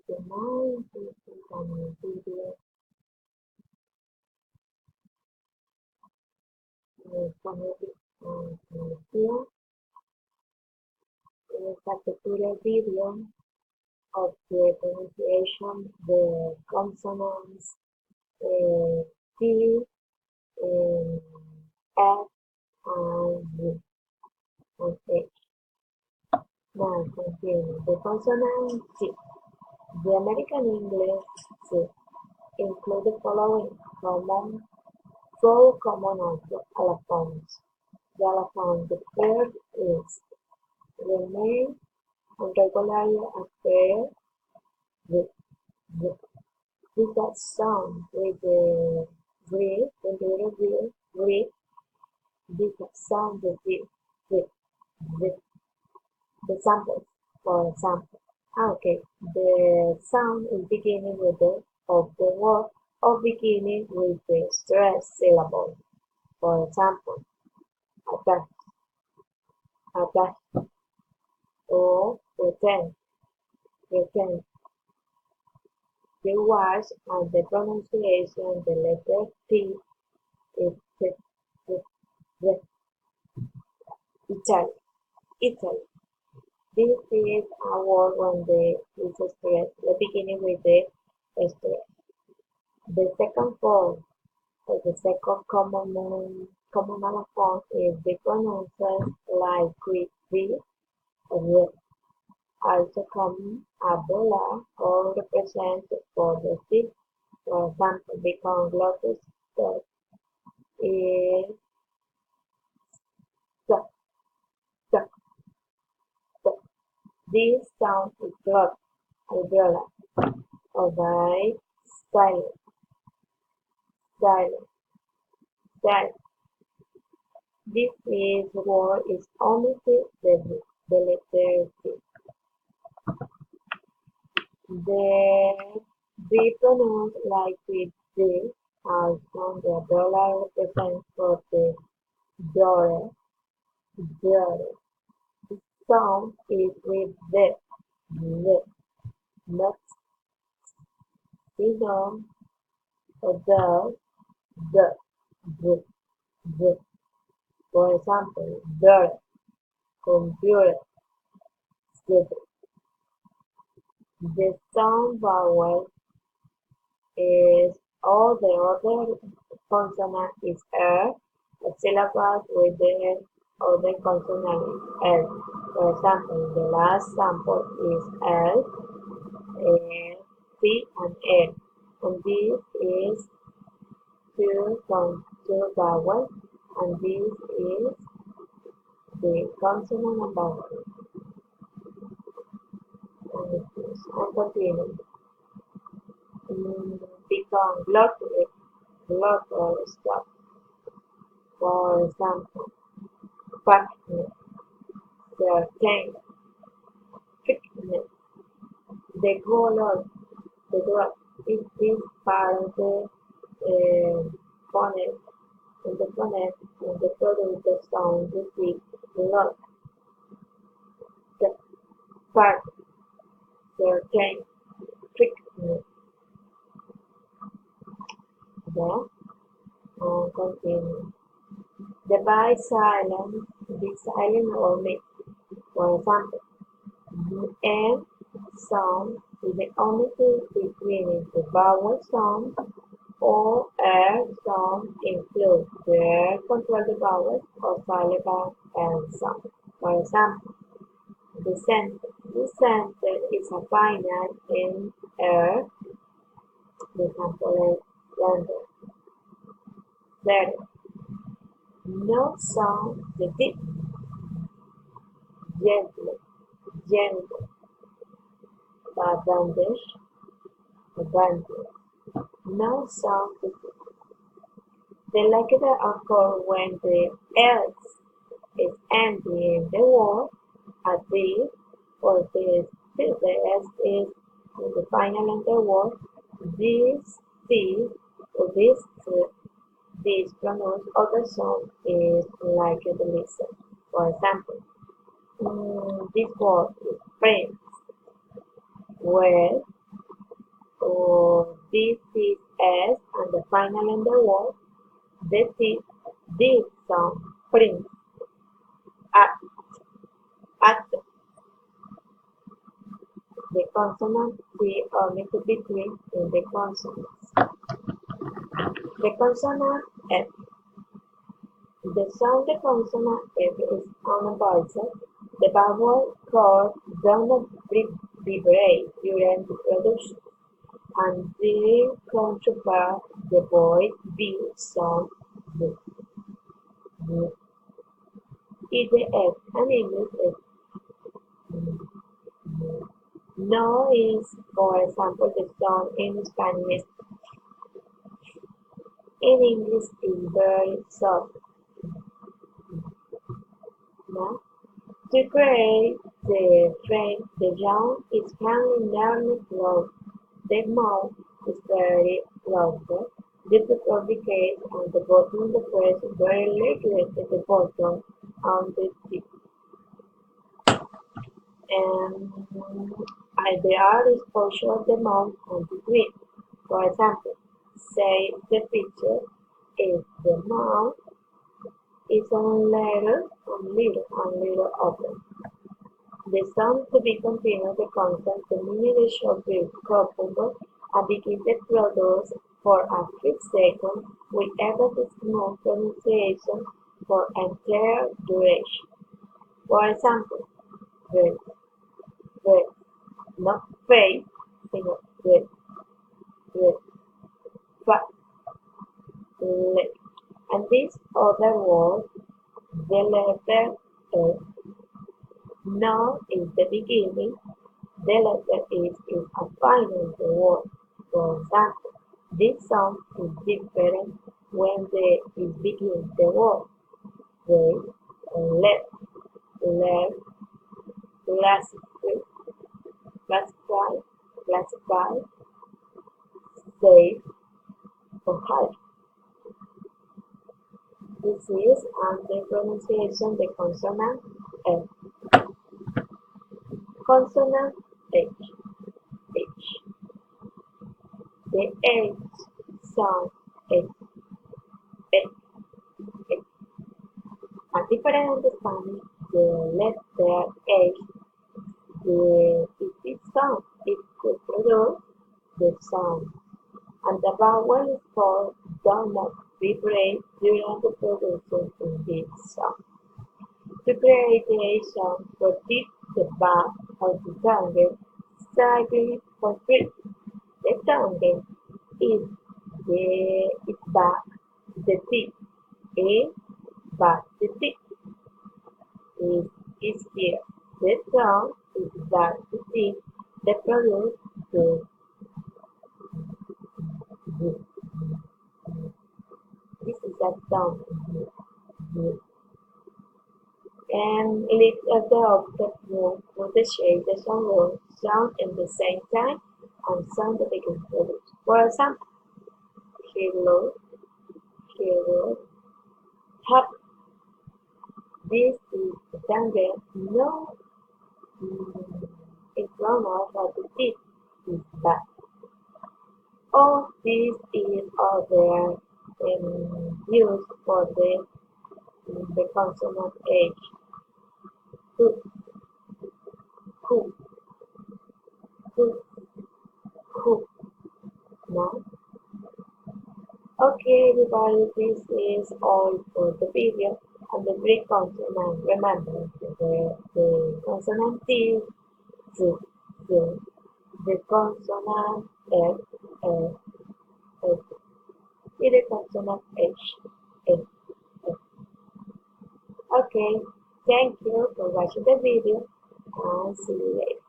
the mind and video phonetic here is a tutorial video of the pronunciation, the consonants, T, F, and V, and H. Now continue. The consonant T. The American English T include the following four common allophones. The allophone, the first is the name and regularly appear with the that sound with the breath, the little breath, that sound with the, the samples, for example. Okay, the sound is beginning with the of the word or beginning with the stressed syllable. For example, attack, attack, or pretend. The words and the pronunciation, the letter T is the Italy. Italy. This is a word when the is stressed, the beginning with the stress. The second form, or the second common allophone is the pronunciation like with V or also common umbrella or represented for the six. For example, become glottis that is stuck, stuck, stuck. This sound is glot, umbrella, or by silent, silent, silent. This is word is only the letter T. They pronounce like with the also the dollar represents for the dollar. The sound is with the, not the, or the, the. For example, dollar, computer, schedule. The sound vowel is all the other consonant is R, a syllable with the other consonant is L. For example, the last sample is L, C, and L. And this is two vowels, and this is the consonant and vowel. And continue. Become glottal stop. For example, fatness, certain, thickness. The color, the drop is part of the phoneme. In the phoneme, in the product the sound repeat glot, the part, certain, thickness. Then, continue. The be silent or mix. For example, the N sound is the only thing between the vowel sound or R sound includes the R control the vowels or silent N sound. For example, the center is a finite in R, the example is lender. There, no sound, the deep, gently, gentle, advantage, advantage. No sound, the The letter occurs when the else is empty in the word, as this, or the S is in the final in the word, or this pronounced other sound is like the listen. For example, this word is friends, well, this is S, and the final in the word. This sound print at at the consonant T only to be clean in the consonants. The consonant F. The sound the consonant F is on a vowel. The vowel cord does not vibrate during the production, and the counterpart, the voice B sound B. Is the F and English is no is, for example, the sound in Spanish. In English is very soft. No? To create the train, the jaw is currently nearly closed. The mouth is very closer. This is the case on the bottom of the press very lightly at the bottom on the tip. And the art is exposure of the mouth on the grip. For example, say the picture is the mouth is a little open. The sound to be continued the constant diminution of the coupled and begin the produce for a few seconds without the small pronunciation for entire duration. For example, breath, breath, not face, single breath, breath, fat, leg. And this other word, the letter S, now is the beginning, the letter is a final word. For example, this sound is different when it begins the word. Right, left, left, classify, classify, classify, safe, or hide. This is and the pronunciation the consonant F. Consonant H. H. The H sound H. H. H. A different Spanish, the letter H, it sound, it could produce the sound, and the vowel is called does not vibrate during the production in this sound. To create the sound, rotate the back of the tongue slightly complete. The tongue is back, the tip is back, the tip is here. The tongue is back, the tip, the produce the V. This is a tongue. V. And lift of the object move with the shape the sound will sound at the same time and sound that they can produce. For example, hello, hello, hop. This is the tongue. No, in front of the teeth is back. All this is other used for the consonant H. Hook, hook, hook, hook. Now, okay, everybody, this is all for the video on the Greek consonant. Remember, the consonant T, Z, Z, the consonant F, F, F, and the consonant H, H, H. Okay, thank you for watching the video and see you later.